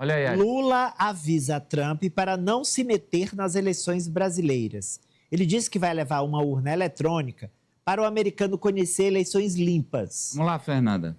Olha aí, Ari. Lula avisa Trump para não se meter nas eleições brasileiras. Ele disse que vai levar uma urna eletrônica para o americano conhecer eleições limpas. Vamos lá, Fernanda.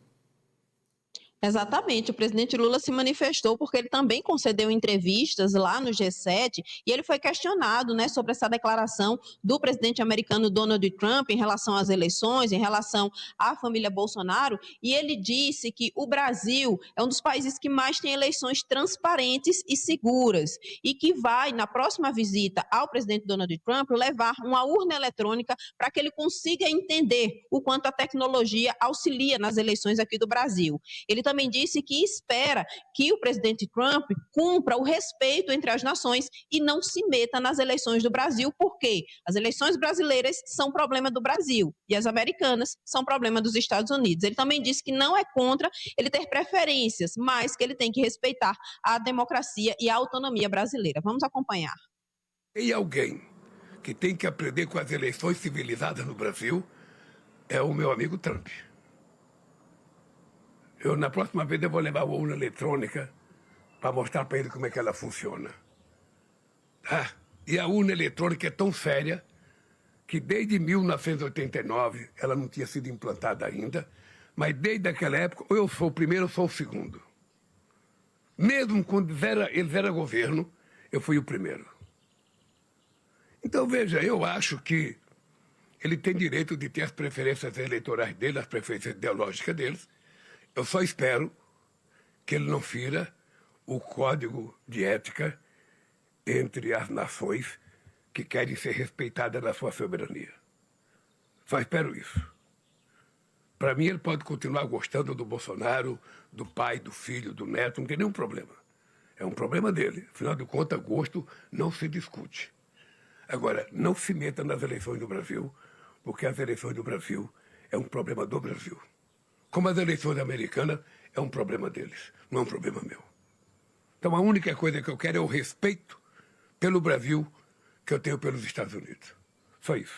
Exatamente, o presidente Lula se manifestou porque ele também concedeu entrevistas lá no G7 e ele foi questionado, né, sobre essa declaração do presidente americano Donald Trump em relação às eleições, em relação à família Bolsonaro, e ele disse que o Brasil é um dos países que mais tem eleições transparentes e seguras e que vai, na próxima visita ao presidente Donald Trump, levar uma urna eletrônica para que ele consiga entender o quanto a tecnologia auxilia nas eleições aqui do Brasil. Ele também disse que espera que o presidente Trump cumpra o respeito entre as nações e não se meta nas eleições do Brasil, porque as eleições brasileiras são problema do Brasil e as americanas são problema dos Estados Unidos. Ele também disse que não é contra ele ter preferências, mas que ele tem que respeitar a democracia e a autonomia brasileira. Vamos acompanhar. Tem alguém que tem que aprender com as eleições civilizadas no Brasil, é o meu amigo Trump. Na próxima vez eu vou levar uma urna eletrônica para mostrar para ele como é que ela funciona. Tá? E a urna eletrônica é tão séria que desde 1989 ela não tinha sido implantada ainda, mas desde aquela época, ou eu sou o primeiro ou sou o segundo. Mesmo quando eles eram governo, eu fui o primeiro. Então, veja, eu acho que ele tem direito de ter as preferências eleitorais dele, as preferências ideológicas deles. Eu só espero que ele não fira o código de ética entre as nações que querem ser respeitadas na sua soberania. Só espero isso. Para mim, ele pode continuar gostando do Bolsonaro, do pai, do filho, do neto, não tem nenhum problema. É um problema dele. Afinal de contas, gosto não se discute. Agora, não se meta nas eleições do Brasil, porque as eleições do Brasil é um problema do Brasil. Como as eleições americanas, é um problema deles, não é um problema meu. Então, a única coisa que eu quero é o respeito pelo Brasil que eu tenho pelos Estados Unidos. Só isso.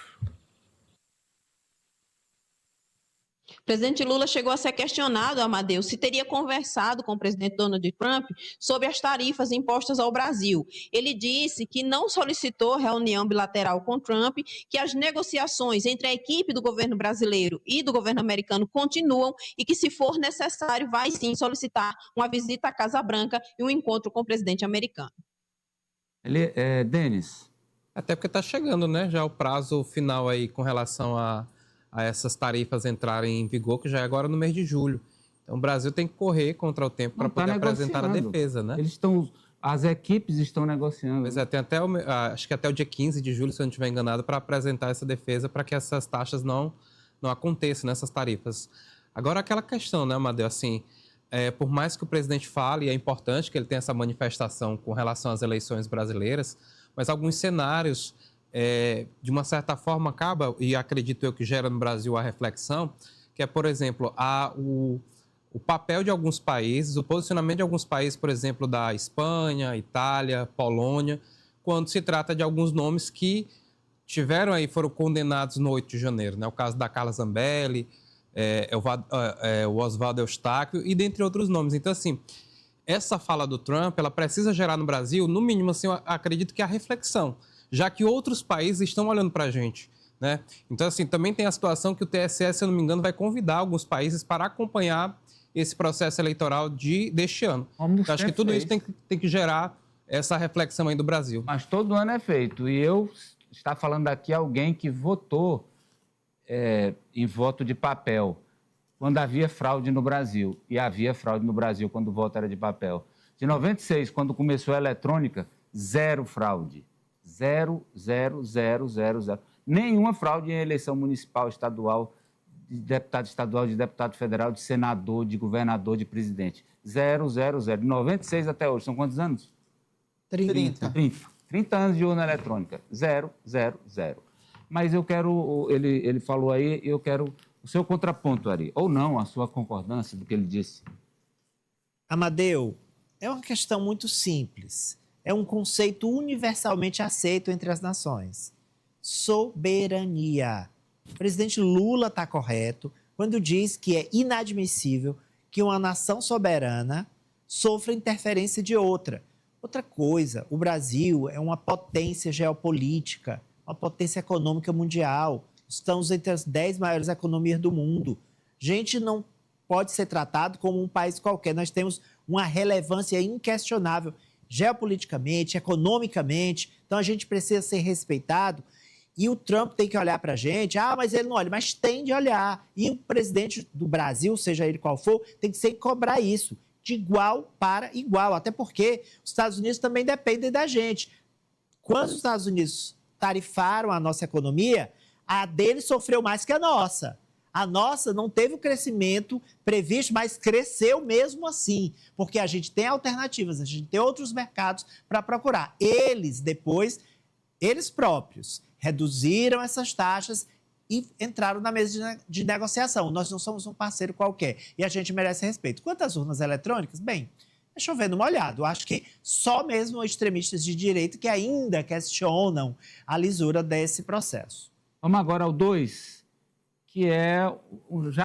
O presidente Lula chegou a ser questionado, Amadeu, se teria conversado com o presidente Donald Trump sobre as tarifas impostas ao Brasil. Ele disse que não solicitou reunião bilateral com Trump, que as negociações entre a equipe do governo brasileiro e do governo americano continuam e que, se for necessário, vai sim solicitar uma visita à Casa Branca e um encontro com o presidente americano. Denis. Até porque está chegando, né? Já o prazo final aí com relação a essas tarifas entrarem em vigor, que já é agora no mês de julho. Então o Brasil tem que correr contra o tempo para poder apresentar a defesa, né? As equipes estão negociando. Pois é, tem até acho que até o dia 15 de julho, se eu não estiver enganado, para apresentar essa defesa para que essas taxas não aconteçam nessas tarifas. Agora aquela questão, né, Amadeu, assim, por mais que o presidente fale, é importante que ele tenha essa manifestação com relação às eleições brasileiras, mas alguns cenários de uma certa forma acaba, e acredito eu que gera no Brasil a reflexão, que é, por exemplo, o papel de alguns países, o posicionamento de alguns países, por exemplo, da Espanha, Itália, Polônia, quando se trata de alguns nomes que foram condenados no 8 de janeiro, né? O caso da Carla Zambelli, o Oswaldo Eustáquio e dentre outros nomes. Então, assim, essa fala do Trump, ela precisa gerar no Brasil, no mínimo, assim, eu acredito que a reflexão, já que outros países estão olhando para a gente, né? Então, assim, também tem a situação que o TSE, se eu não me engano, vai convidar alguns países para acompanhar esse processo eleitoral deste ano. Então, acho que tudo isso tem que gerar essa reflexão aí do Brasil. Mas todo ano é feito. E eu está falando aqui alguém que votou em voto de papel quando havia fraude no Brasil. E havia fraude no Brasil quando o voto era de papel. De 96, quando começou a eletrônica, zero fraude. Zero. Nenhuma fraude em eleição municipal, estadual, de deputado estadual, de deputado federal, de senador, de governador, de presidente. Zero. De 96 até hoje. São quantos anos? 30. 30 anos de urna eletrônica. Zero. Mas eu quero, ele falou aí, eu quero o seu contraponto, Ari. Ou não, a sua concordância do que ele disse. Amadeu, é uma questão muito simples. É um conceito universalmente aceito entre as nações. Soberania. O presidente Lula está correto quando diz que é inadmissível que uma nação soberana sofra interferência de outra. Outra coisa, o Brasil é uma potência geopolítica, uma potência econômica mundial. Estamos entre as 10 maiores economias do mundo. A gente não pode ser tratado como um país qualquer. Nós temos uma relevância inquestionável geopoliticamente, economicamente. Então, a gente precisa ser respeitado. E o Trump tem que olhar para a gente. Ah, mas ele não olha. Mas tem de olhar. E o presidente do Brasil, seja ele qual for, tem que sempre cobrar isso, de igual para igual. Até porque os Estados Unidos também dependem da gente. Quando os Estados Unidos tarifaram a nossa economia, a deles sofreu mais que a nossa. A nossa não teve o crescimento previsto, mas cresceu mesmo assim, porque a gente tem alternativas, a gente tem outros mercados para procurar. Eles, depois, eles próprios reduziram essas taxas e entraram na mesa de negociação. Nós não somos um parceiro qualquer e a gente merece respeito. Quanto às urnas eletrônicas, bem, é chovendo molhado. Eu acho que só mesmo extremistas de direita que ainda questionam a lisura desse processo. Vamos agora ao 2, que é já